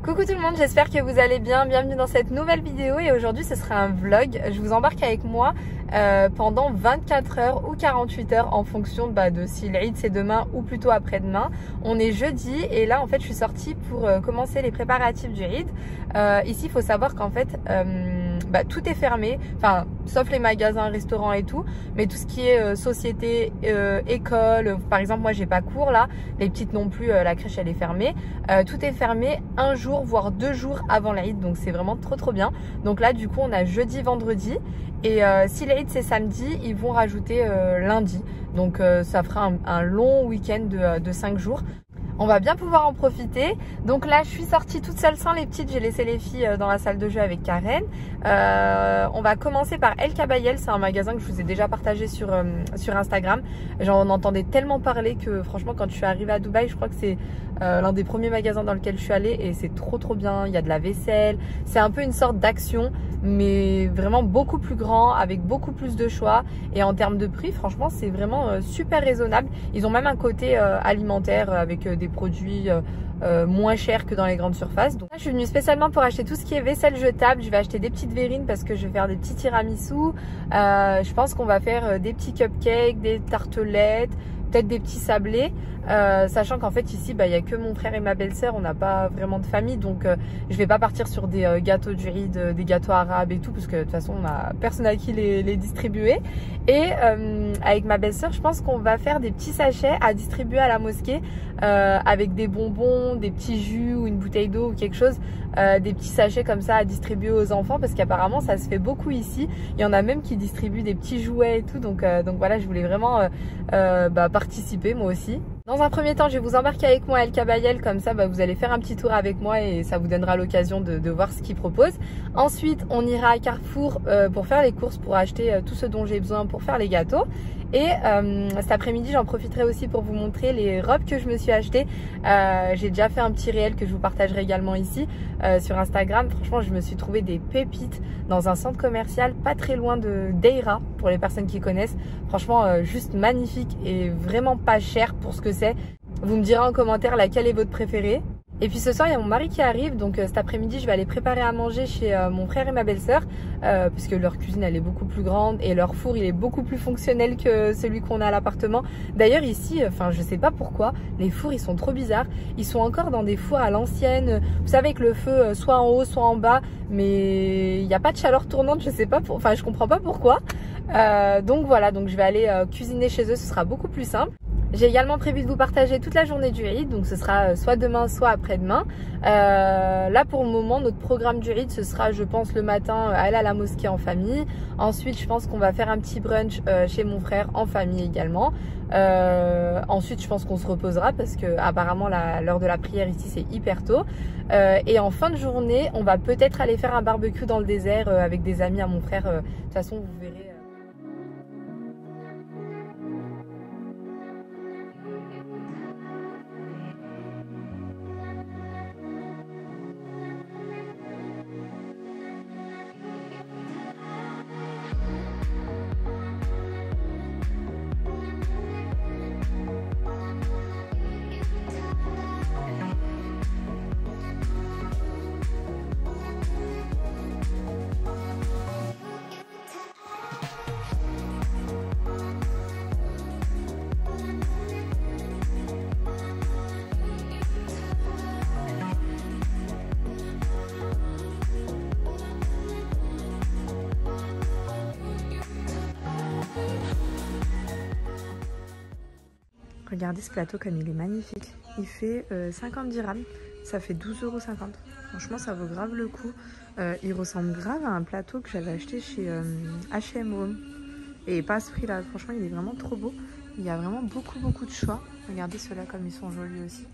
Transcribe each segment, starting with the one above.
Coucou tout le monde, j'espère que vous allez bien. Bienvenue dans cette nouvelle vidéo et aujourd'hui ce sera un vlog. Je vous embarque avec moi pendant 24 heures ou 48 heures en fonction de si l'Eid c'est demain ou plutôt après-demain. On est jeudi et là en fait je suis sortie pour commencer les préparatifs du Eid. Ici il faut savoir qu'en fait tout est fermé, enfin sauf les magasins, restaurants et tout, mais tout ce qui est société, école, par exemple moi j'ai pas cours là, les petites non plus, la crèche elle est fermée, tout est fermé un jour voire 2 jours avant l'Aïd, donc c'est vraiment trop bien. Donc là du coup on a jeudi, vendredi et si l'Aïd c'est samedi, ils vont rajouter lundi, donc ça fera un long week-end de 5 jours. On va bien pouvoir en profiter. Donc là je suis sortie toute seule sans les petites, j'ai laissé les filles dans la salle de jeu avec Karen. On va commencer par El Kabayel, c'est un magasin que je vous ai déjà partagé sur Instagram. J'en entendais tellement parler que franchement quand je suis arrivée à Dubaï, je crois que c'est l'un des premiers magasins dans lequel je suis allée et c'est trop bien. Il y a de la vaisselle, c'est un peu une sorte d'action mais vraiment beaucoup plus grand avec beaucoup plus de choix et en termes de prix franchement c'est vraiment super raisonnable. Ils ont même un côté alimentaire avec des produits moins chers que dans les grandes surfaces. Donc là, je suis venue spécialement pour acheter tout ce qui est vaisselle jetable. Je vais acheter des petites verrines parce que je vais faire des petits tiramisu. Je pense qu'on va faire des petits cupcakes, des tartelettes, peut-être des petits sablés. Sachant qu'en fait ici il y a que mon frère et ma belle-sœur, on n'a pas vraiment de famille, donc je vais pas partir sur des gâteaux du Eid, des gâteaux arabes et tout, parce que de toute façon on a personne à qui les distribuer. Et avec ma belle-sœur je pense qu'on va faire des petits sachets à distribuer à la mosquée avec des bonbons, des petits jus ou une bouteille d'eau ou quelque chose, des petits sachets comme ça à distribuer aux enfants parce qu'apparemment ça se fait beaucoup ici. Il y en a même qui distribuent des petits jouets et tout, donc voilà, je voulais vraiment participer moi aussi. Dans un premier temps, je vais vous embarquer avec moi à El Kabayel, comme ça vous allez faire un petit tour avec moi et ça vous donnera l'occasion de voir ce qu'ils proposent. Ensuite, on ira à Carrefour pour faire les courses, pour acheter tout ce dont j'ai besoin pour faire les gâteaux. Et cet après-midi, j'en profiterai aussi pour vous montrer les robes que je me suis achetées. J'ai déjà fait un petit réel que je vous partagerai également ici sur Instagram. Franchement, je me suis trouvé des pépites dans un centre commercial pas très loin de Deira, pour les personnes qui connaissent. Franchement, juste magnifique et vraiment pas cher pour ce que c'est. Vous me direz en commentaire laquelle est votre préférée. Et puis ce soir, il y a mon mari qui arrive, donc cet après-midi, je vais aller préparer à manger chez mon frère et ma belle-sœur, puisque leur cuisine, elle est beaucoup plus grande et leur four, il est beaucoup plus fonctionnel que celui qu'on a à l'appartement. D'ailleurs, ici, je sais pas pourquoi, les fours, ils sont trop bizarres. Ils sont encore dans des fours à l'ancienne, vous savez, avec le feu soit en haut, soit en bas, mais il n'y a pas de chaleur tournante, je sais pas, je comprends pas pourquoi. Donc voilà, donc je vais aller cuisiner chez eux, ce sera beaucoup plus simple. J'ai également prévu de vous partager toute la journée du Eid, donc ce sera soit demain, soit après-demain. Là pour le moment, notre programme du Eid, ce sera je pense le matin aller à la mosquée en famille. Ensuite je pense qu'on va faire un petit brunch chez mon frère en famille également. Ensuite je pense qu'on se reposera parce que apparemment l'heure de la prière ici c'est hyper tôt. Et en fin de journée, on va peut-être aller faire un barbecue dans le désert avec des amis à mon frère. De toute façon vous verrez. Regardez ce plateau comme il est magnifique. Il fait 50 dirhams, ça fait 12,50 €. Franchement, ça vaut grave le coup. Il ressemble grave à un plateau que j'avais acheté chez H&M Home. Et pas à ce prix-là. Franchement, il est vraiment trop beau. Il y a vraiment beaucoup de choix. Regardez ceux-là comme ils sont jolis aussi.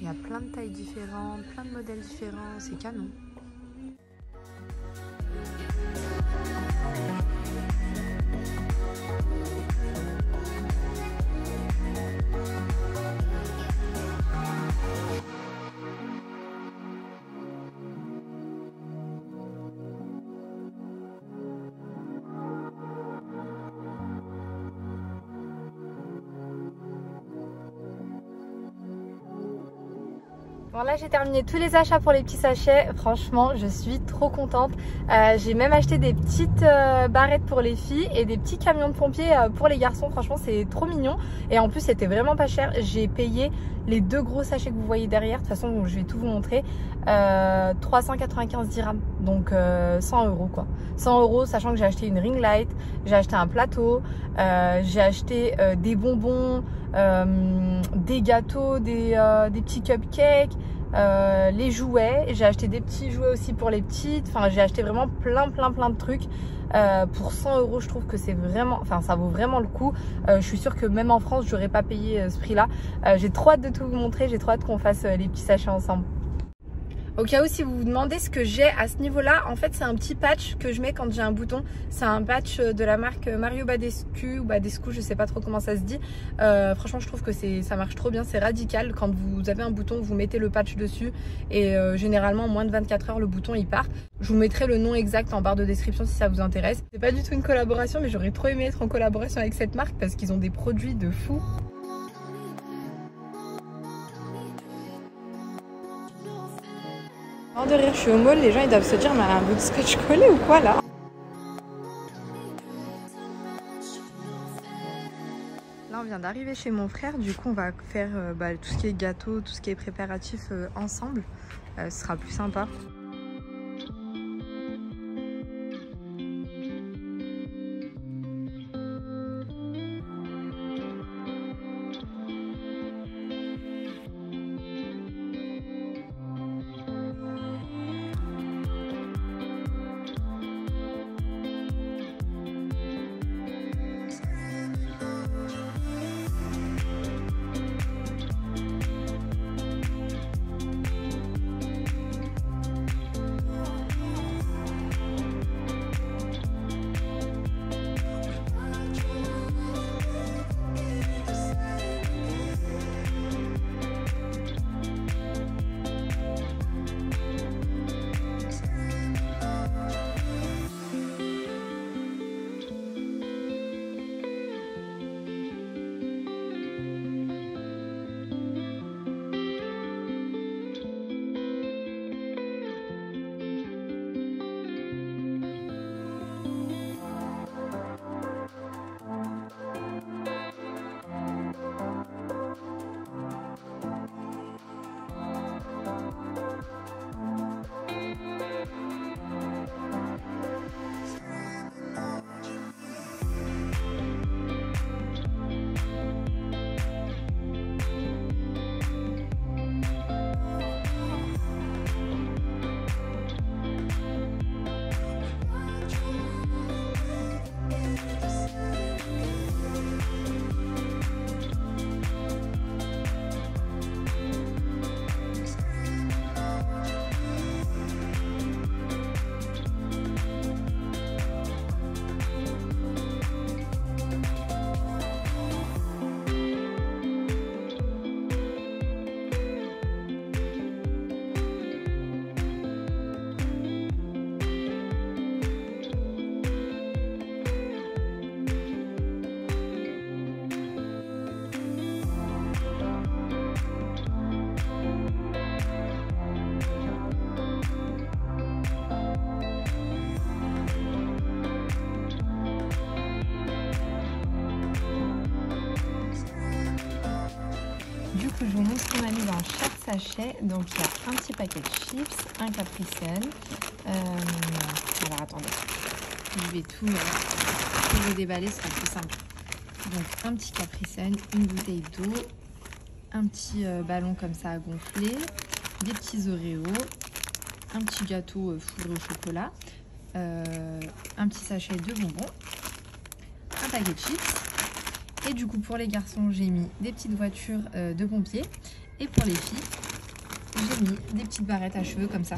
Il y a plein de tailles différentes, plein de modèles différents. C'est canon. Bon là j'ai terminé tous les achats pour les petits sachets, franchement je suis trop contente. J'ai même acheté des petites barrettes pour les filles et des petits camions de pompiers pour les garçons, franchement c'est trop mignon. Et en plus c'était vraiment pas cher, j'ai payé les 2 gros sachets que vous voyez derrière, de toute façon je vais tout vous montrer, 395 dirhams, donc 100 € quoi. 100 €, sachant que j'ai acheté une ring light, j'ai acheté un plateau, j'ai acheté des bonbons, des gâteaux, des petits cupcakes, les jouets, j'ai acheté des petits jouets aussi pour les petites, enfin j'ai acheté vraiment plein de trucs. Pour 100 € je trouve que c'est vraiment, enfin ça vaut vraiment le coup. Je suis sûre que même en France j'aurais pas payé ce prix là. J'ai trop hâte de tout vous montrer, j'ai trop hâte qu'on fasse les petits sachets ensemble. Au cas où si vous vous demandez ce que j'ai à ce niveau là, en fait c'est un petit patch que je mets quand j'ai un bouton. C'est un patch de la marque Mario Badescu ou Badescu, je sais pas trop comment ça se dit. Franchement je trouve que ça marche trop bien, c'est radical. Quand vous avez un bouton, vous mettez le patch dessus et généralement en moins de 24 heures le bouton il part. Je vous mettrai le nom exact en barre de description si ça vous intéresse. C'est pas du tout une collaboration mais j'aurais trop aimé être en collaboration avec cette marque parce qu'ils ont des produits de fou. De rire, je suis au mall, les gens ils doivent se dire mais un bout de scotch collé ou quoi là? Là on vient d'arriver chez mon frère, du coup on va faire tout ce qui est gâteau, tout ce qui est préparatif ensemble, ce sera plus sympa. Du coup, je vous montre ce qu'on a mis dans chaque sachet. Donc, il y a un petit paquet de chips, un Capri-Sun. Alors, attendez. Je vais tout les déballer, ce sera plus simple. Donc, un petit Capri-Sun, une bouteille d'eau, un petit ballon comme ça à gonfler, des petits Oreos, un petit gâteau fourré au chocolat, un petit sachet de bonbons, un paquet de chips. Et du coup pour les garçons j'ai mis des petites voitures de pompiers et pour les filles j'ai mis des petites barrettes à cheveux comme ça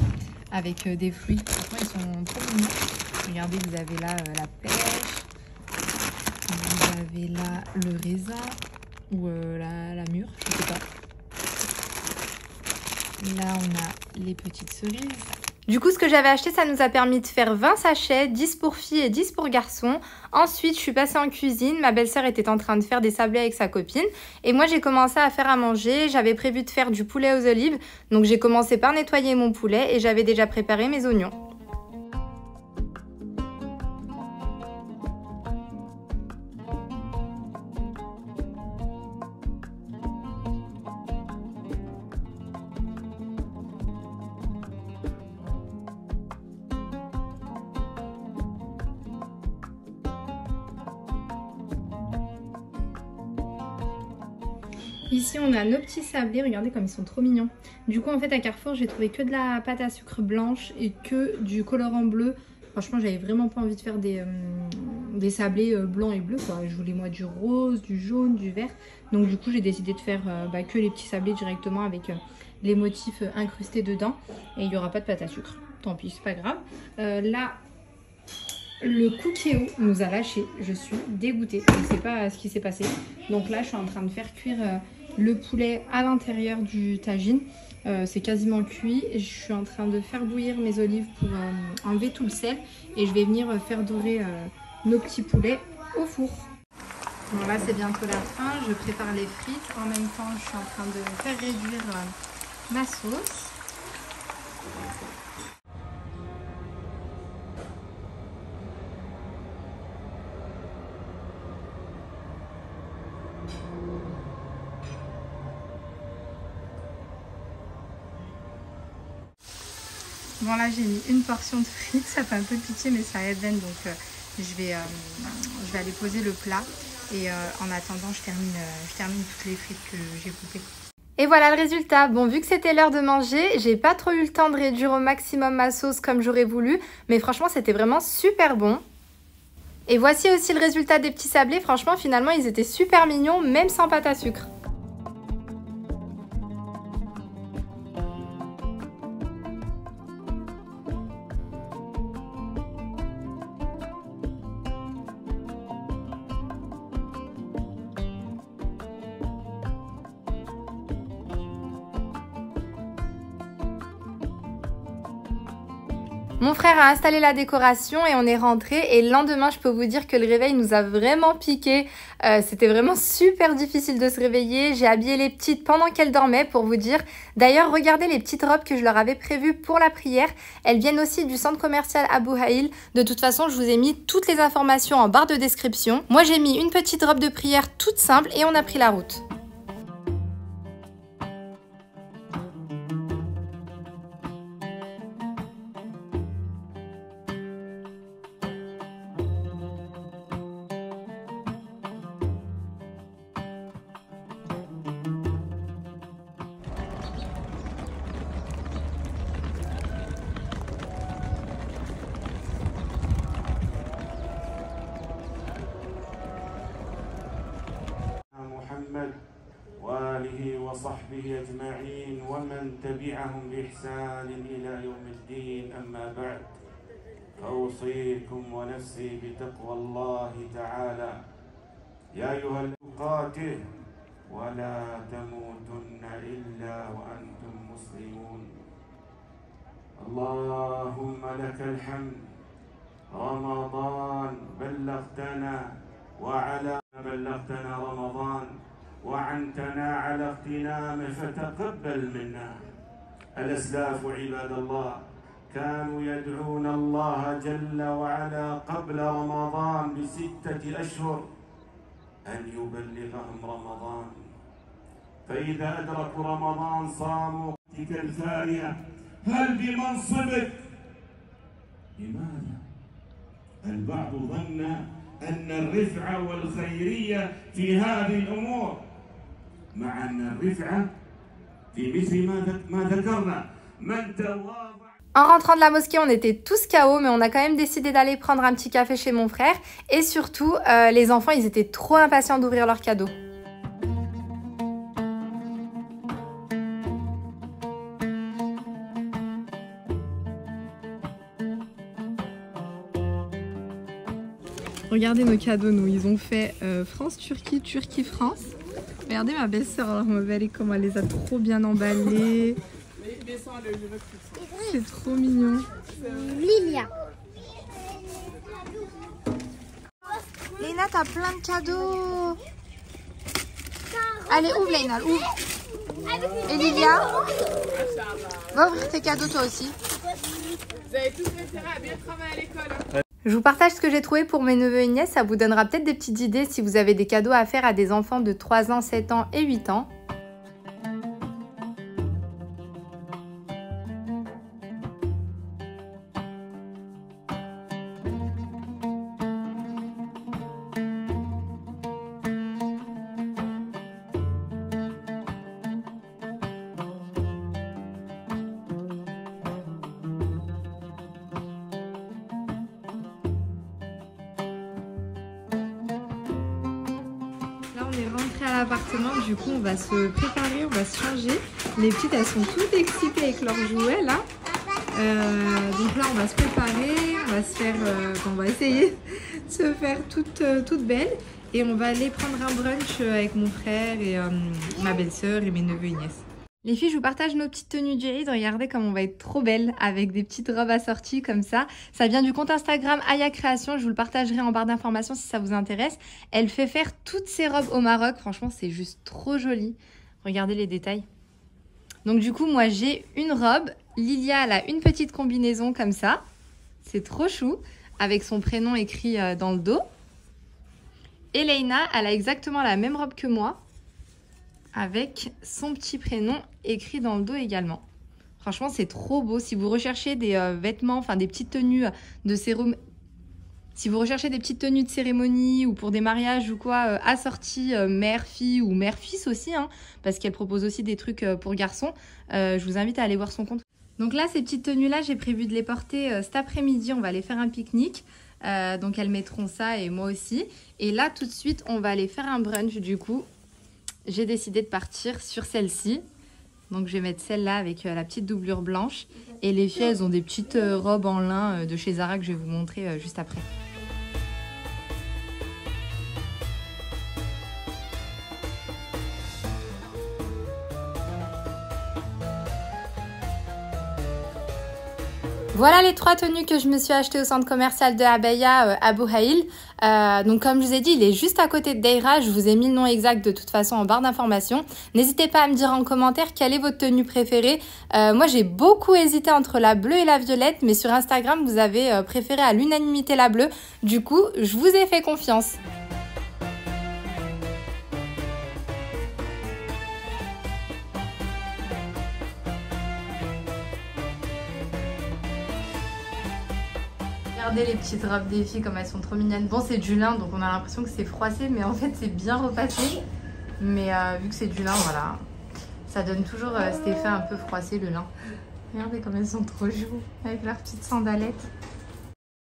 avec des fruits. Franchement ils sont trop mignons. Regardez, vous avez là la pêche, vous avez là le raisin ou la mûre, je sais pas. Là on a les petites cerises, Du coup, ce que j'avais acheté, ça nous a permis de faire 20 sachets, 10 pour filles et 10 pour garçons. Ensuite, je suis passée en cuisine. Ma belle-sœur était en train de faire des sablés avec sa copine. Et moi, j'ai commencé à faire à manger. J'avais prévu de faire du poulet aux olives. Donc, j'ai commencé par nettoyer mon poulet et j'avais déjà préparé mes oignons. Ici on a nos petits sablés, regardez comme ils sont trop mignons. Du coup en fait à Carrefour j'ai trouvé que de la pâte à sucre blanche et que du colorant bleu. Franchement j'avais vraiment pas envie de faire des sablés blancs et bleus quoi. Je voulais moi du rose, du jaune, du vert. Donc du coup j'ai décidé de faire que les petits sablés directement avec les motifs incrustés dedans. Et il n'y aura pas de pâte à sucre. Tant pis, c'est pas grave. Là le Cookéo nous a lâché. Je suis dégoûtée. Je ne sais pas ce qui s'est passé. Donc là je suis en train de faire cuire le poulet à l'intérieur du tagine. C'est quasiment cuit. Je suis en train de faire bouillir mes olives pour enlever tout le sel. Et je vais venir faire dorer nos petits poulets au four. Bon là c'est bientôt la fin. Je prépare les frites. En même temps je suis en train de faire réduire ma sauce. Bon là j'ai mis une portion de frites, ça fait un peu pitié mais ça aide donc je vais aller poser le plat et en attendant je termine toutes les frites que j'ai coupées. Et voilà le résultat. Bon, vu que c'était l'heure de manger, j'ai pas trop eu le temps de réduire au maximum ma sauce comme j'aurais voulu, mais franchement c'était vraiment super bon. Et voici aussi le résultat des petits sablés. Franchement finalement ils étaient super mignons même sans pâte à sucre. Mon frère a installé la décoration et on est rentré et le lendemain je peux vous dire que le réveil nous a vraiment piqué. C'était vraiment super difficile de se réveiller. J'ai habillé les petites pendant qu'elles dormaient pour vous dire. D'ailleurs regardez les petites robes que je leur avais prévues pour la prière. Elles viennent aussi du centre commercial Abou Haïl. De toute façon je vous ai mis toutes les informations en barre de description. Moi j'ai mis une petite robe de prière toute simple et on a pris la route. وآله وصحبه أجمعين ومن تبعهم بإحسان إلى يوم الدين. أما بعد فأوصيكم ونفسي بتقوى الله تعالى يا أيها المقاته ولا تموتن إلا وأنتم مسلمون. اللهم لك الحمد رمضان بلغتنا رمضان وعنتنا على اغتنامه فتقبل منا. الأسلاف عباد الله كانوا يدعون الله جل وعلا قبل رمضان ب6 أشهر أن يبلغهم رمضان، فإذا أدركوا رمضان صاموا تلك الفارهة. هل بمنصبك؟ لماذا؟ البعض ظن أن الرفعة والخيرية في هذه الأمور، مع أن الرفعة في مثل ما ذكرنا من تواضع. En rentrant de la mosquée, on était tous KO, mais on a quand même décidé d'aller prendre un petit café chez mon frère. Et surtout, les enfants, ils étaient trop impatients d'ouvrir leurs cadeaux. Regardez nos cadeaux, nous. Ils ont fait France-Turquie, Turquie-France. Regardez ma belle-sœur, alors ma belle, comment elle les a trop bien emballés. C'est trop mignon. Lilia. Léna, t'as plein de cadeaux. Allez, ouvre Léna, ouvre. Et Lilia, va ouvrir tes cadeaux toi aussi. Vous avez tous intérêt à bien travailler à l'école. Je vous partage ce que j'ai trouvé pour mes neveux et nièces. Ça vous donnera peut-être des petites idées si vous avez des cadeaux à faire à des enfants de 3 ans, 7 ans et 8 ans. On est rentré à l'appartement, du coup on va se préparer, on va se changer. Les petites elles sont toutes excitées avec leurs jouets là. Donc là on va se préparer, on va se faire, on va essayer de se faire toute belle. Et on va aller prendre un brunch avec mon frère et ma belle-sœur et mes neveux et nièces. Les filles, je vous partage nos petites tenues du Eid. Regardez comme on va être trop belles avec des petites robes assorties comme ça. Ça vient du compte Instagram Aya Création. Je vous le partagerai en barre d'informations si ça vous intéresse. Elle fait faire toutes ses robes au Maroc. Franchement, c'est juste trop joli. Regardez les détails. Donc du coup, moi, j'ai une robe. Lilia, elle a une petite combinaison comme ça. C'est trop chou. Avec son prénom écrit dans le dos. Et Léna, elle a exactement la même robe que moi. Avec son petit prénom écrit dans le dos également. Franchement, c'est trop beau. Si vous recherchez des vêtements, enfin des petites tenues de cérémonie, si vous recherchez des petites tenues de cérémonie ou pour des mariages ou quoi, assorties mère-fille ou mère-fils aussi, hein, parce qu'elle propose aussi des trucs pour garçons, je vous invite à aller voir son compte. Donc là, ces petites tenues-là, j'ai prévu de les porter cet après-midi. On va aller faire un pique-nique. Donc elles mettront ça et moi aussi. Et là, tout de suite, on va aller faire un brunch du coup. J'ai décidé de partir sur celle-ci. Donc je vais mettre celle-là avec la petite doublure blanche. Et les filles, elles ont des petites robes en lin de chez Zara que je vais vous montrer juste après. Voilà les 3 tenues que je me suis achetées au centre commercial de Abaya à Bouhaïl. Donc comme je vous ai dit, il est juste à côté de Deira. Je vous ai mis le nom exact de toute façon en barre d'informations. N'hésitez pas à me dire en commentaire quelle est votre tenue préférée. Moi j'ai beaucoup hésité entre la bleue et la violette, mais sur Instagram vous avez préféré à l'unanimité la bleue. Du coup, je vous ai fait confiance. Regardez les petites robes des filles comme elles sont trop mignonnes. Bon, c'est du lin donc on a l'impression que c'est froissé, mais en fait c'est bien repassé. Mais vu que c'est du lin, voilà, ça donne toujours cet effet un peu froissé le lin. Regardez comme elles sont trop joues avec leurs petites sandalettes.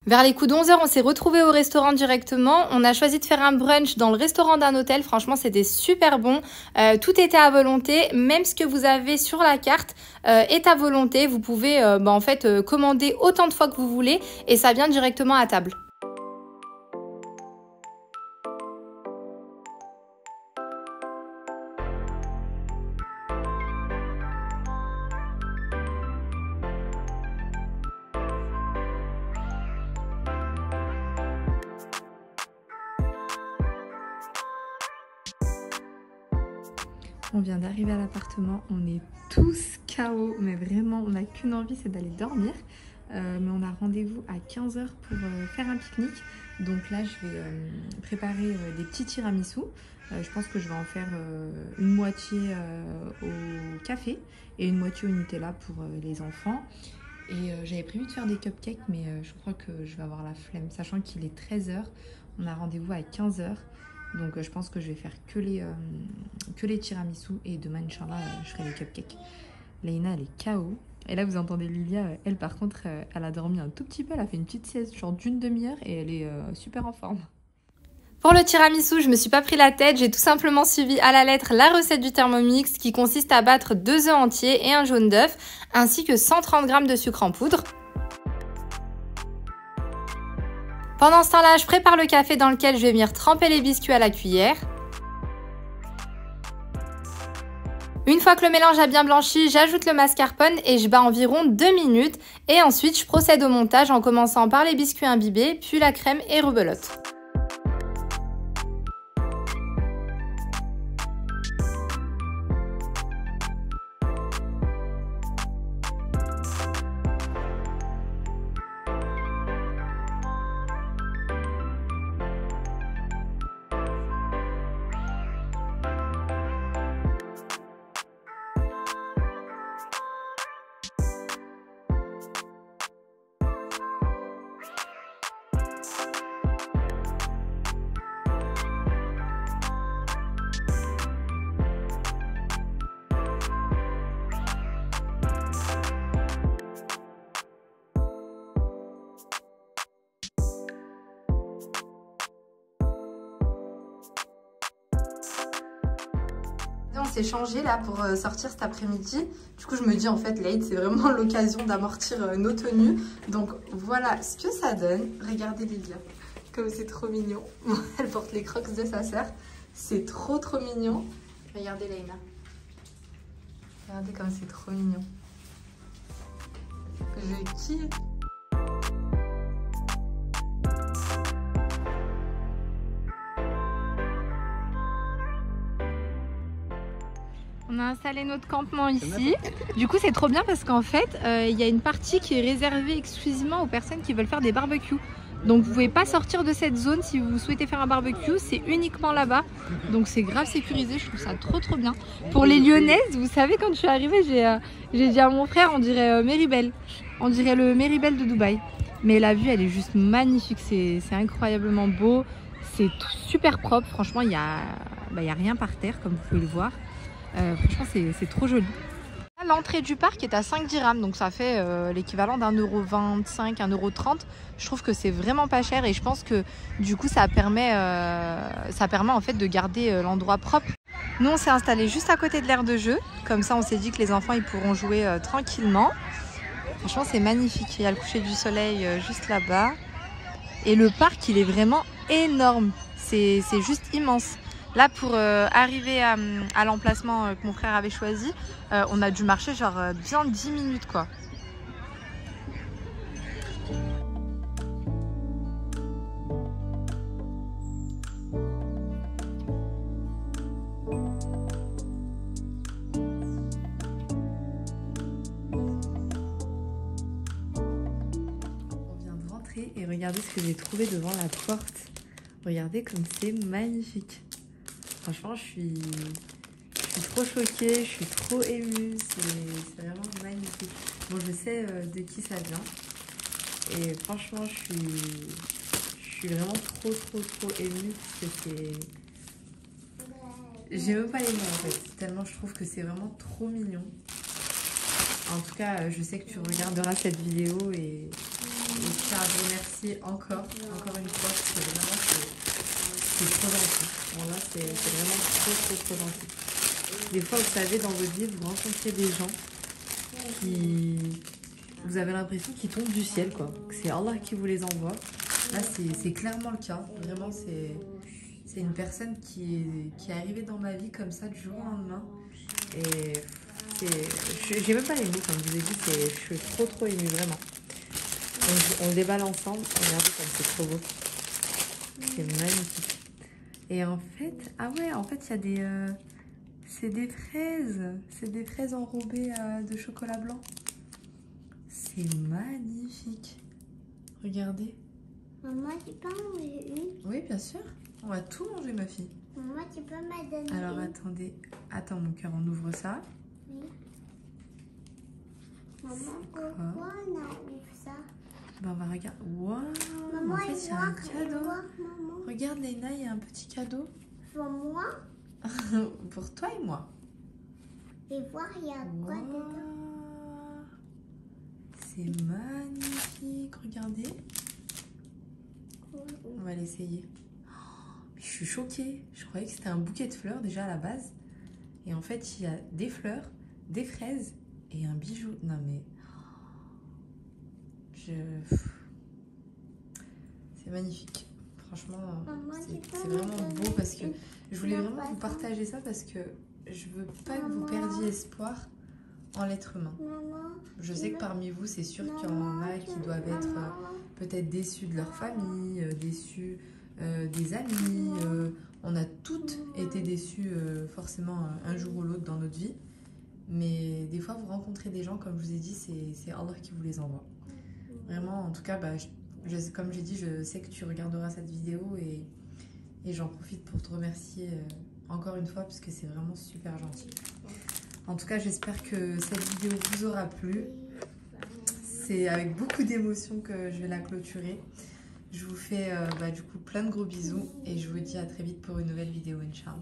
Vers les coups d'11h, on s'est retrouvés au restaurant directement. On a choisi de faire un brunch dans le restaurant d'un hôtel. Franchement, c'était super bon. Tout était à volonté. Même ce que vous avez sur la carte est à volonté. Vous pouvez en fait commander autant de fois que vous voulez et ça vient directement à table. On vient d'arriver à l'appartement, on est tous KO, mais vraiment on n'a qu'une envie, c'est d'aller dormir. Mais on a rendez-vous à 15h pour faire un pique-nique. Donc là je vais préparer des petits tiramisu. Je pense que je vais en faire une moitié au café et une moitié au Nutella pour les enfants. Et j'avais prévu de faire des cupcakes, mais je crois que je vais avoir la flemme, sachant qu'il est 13h, on a rendez-vous à 15h. Donc je pense que je vais faire que les tiramisu et demain, Inch'Allah, je ferai les cupcakes. Léna, elle est KO. Et là, vous entendez Lilia, elle par contre, elle a dormi un tout petit peu. Elle a fait une petite sieste genre d'une demi-heure et elle est super en forme. Pour le tiramisu, je me suis pas pris la tête. J'ai tout simplement suivi à la lettre la recette du Thermomix qui consiste à battre 2 œufs entiers et un jaune d'œuf ainsi que 130 g de sucre en poudre. Pendant ce temps-là, je prépare le café dans lequel je vais venir tremper les biscuits à la cuillère. Une fois que le mélange a bien blanchi, j'ajoute le mascarpone et je bats environ 2 minutes. Et ensuite, je procède au montage en commençant par les biscuits imbibés, puis la crème et rebelote. On s'est changé là pour sortir cet après-midi. Du coup, je me dis en fait, l'Aïd, c'est vraiment l'occasion d'amortir nos tenues. Donc voilà ce que ça donne. Regardez Lilia, comme c'est trop mignon. Elle porte les crocs de sa sœur. C'est trop mignon. Regardez Leïna. Regardez comme c'est trop mignon. Je kiffe. On a installé notre campement ici. Du coup, c'est trop bien parce qu'en fait, il y a une partie qui est réservée exclusivement aux personnes qui veulent faire des barbecues. Donc, vous ne pouvez pas sortir de cette zone si vous souhaitez faire un barbecue. C'est uniquement là-bas. Donc, c'est grave sécurisé. Je trouve ça trop bien. Pour les Lyonnaises, vous savez, quand je suis arrivée, j'ai dit à mon frère, on dirait Meribel. On dirait le Meribel de Dubaï. Mais la vue, elle est juste magnifique. C'est incroyablement beau. C'est super propre. Franchement, il n'y a rien par terre, comme vous pouvez le voir. Franchement, c'est trop joli. L'entrée du parc est à 5 dirhams, donc ça fait l'équivalent d'1,25 €, 1,30 €. Je trouve que c'est vraiment pas cher et je pense que du coup ça permet en fait de garder l'endroit propre. Nous on s'est installé juste à côté de l'aire de jeu, comme ça on s'est dit que les enfants ils pourront jouer tranquillement. Franchement c'est magnifique, il y a le coucher du soleil juste là-bas. Et le parc il est vraiment énorme, c'est juste immense. Là, pour arriver à l'emplacement que mon frère avait choisi, on a dû marcher genre bien 10 minutes quoi. On vient de rentrer et regardez ce que j'ai trouvé devant la porte. Regardez comme c'est magnifique. Franchement, je suis trop choquée, je suis trop émue, c'est vraiment magnifique. Bon, je sais de qui ça vient. Et franchement, je suis vraiment trop émue parce que c'est... J'ai même pas les mots en fait, tellement je trouve que c'est vraiment trop mignon. En tout cas, je sais que tu regarderas cette vidéo et je tiens à vous remercier encore une fois, parce que vraiment c'est trop gentil. Bon là, c'est vraiment trop gentil. Des fois, vous savez, dans votre vie, vous rencontrez des gens qui... Vous avez l'impression qu'ils tombent du ciel, quoi. Que c'est Allah qui vous les envoie. Là, c'est clairement le cas. Vraiment, c'est une personne qui est arrivée dans ma vie comme ça, du jour au lendemain. Et j'ai même pas les mots, comme je vous ai dit, je suis trop émue, vraiment. On déballe ensemble. Regardez comme c'est trop beau. C'est magnifique. Et en fait, ah ouais, en fait, il y a des... c'est des fraises. C'est des fraises enrobées de chocolat blanc. C'est magnifique. Regardez. Maman, tu peux en manger une? Oui, bien sûr. On va tout manger, ma fille. Maman, tu peux m'en donner une? Alors, attendez. Attends, mon cœur, on ouvre ça. Oui. Maman, pourquoi on ouvre ça? Ben, on va regarder. Waouh! Maman, En fait, il y a un cadeau. Maman. Regarde, Léna, il y a un petit cadeau. Pour moi? Pour toi et moi. Et voir, il y a quoi dedans? C'est magnifique. Regardez. On va l'essayer. Je suis choquée. Je croyais que c'était un bouquet de fleurs déjà à la base. Et en fait, il y a des fleurs, des fraises et un bijou. Non mais... C'est magnifique. Franchement, c'est vraiment beau parce que je voulais vraiment vous partager ça parce que je veux pas que vous perdiez espoir en l'être humain. Maman, Je sais que parmi vous, c'est sûr qu'il y en a qui doivent être peut-être déçus de leur famille, déçus des amis. On a toutes été déçus forcément un jour ou l'autre dans notre vie. Mais des fois, vous rencontrez des gens, comme je vous ai dit, c'est Allah qui vous les envoie. Vraiment, en tout cas, bah, comme j'ai dit, je sais que tu regarderas cette vidéo et j'en profite pour te remercier encore une fois parce que c'est vraiment super gentil. En tout cas, j'espère que cette vidéo vous aura plu. C'est avec beaucoup d'émotion que je vais la clôturer. Je vous fais du coup plein de gros bisous et je vous dis à très vite pour une nouvelle vidéo, Inch'Allah.